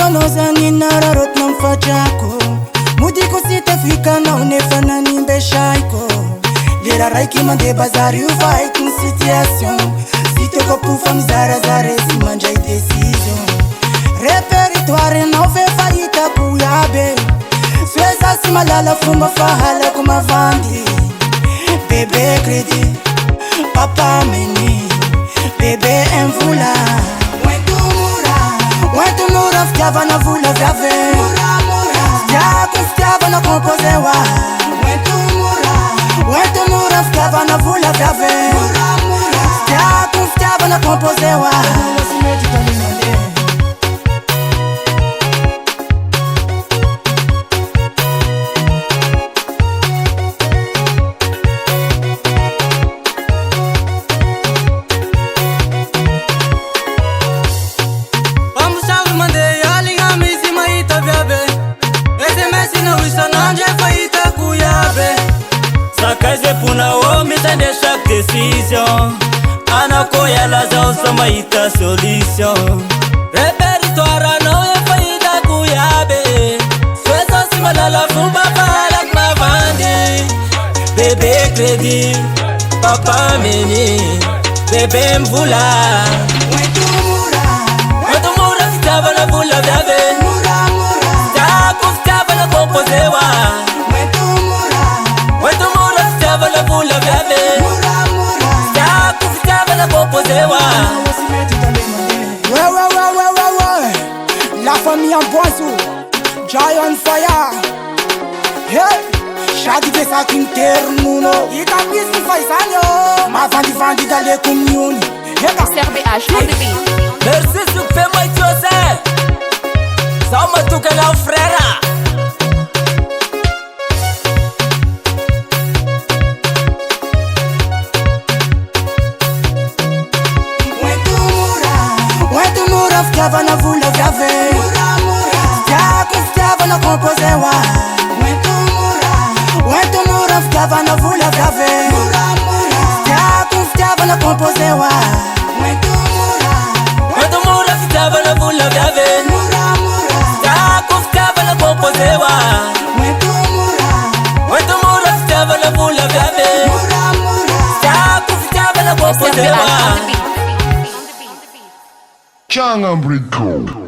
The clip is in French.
Anao zany nararotona mifatrako modiko sy tafikanao nefa nanimbesaiko lera raiky mandeha bazary io fa haiko ny situation sy teko apofa mizarazare sy mandray décision répertoire anao fe fa hitako iaby soe za sy malala fomba fa halako mavandy bébé crédit papa meni bébé mvola Wentumura fitiavana vola vyave Stiako fitiavana kompozewa Wentumura fitiavana vola vyave Stiako fitiavana kompozewa Kaze puna homem tem chaque décision Anako ela já usa maita solution Repertoire não é feita cuiabe Sueza se malala fumba para que ma vande Bébé crédit, papa meni Bébé mvula Wentumura fitava na vula vyave Stiako fitava na kompozewa La famille en boisseau, Joy on fire. Hey, shadi de sa kinternuno. Ita pisi faisanyo. Ma vandi dale commune. Serve a Chaudebi. Merci sur fait moi Joseph. Ça m'a tout que la frère. Fitiava na vula vyave Stiako fitiava na kompozewa Wentumura fitiava na vula vyave Stiako fitiava na kompozewa Wentumura fitiava na vula vyave Stiako fitiava na kompozewa Wentumura fitiava na vula vyave Stiako fitiava na kompozewa Changam Bridco.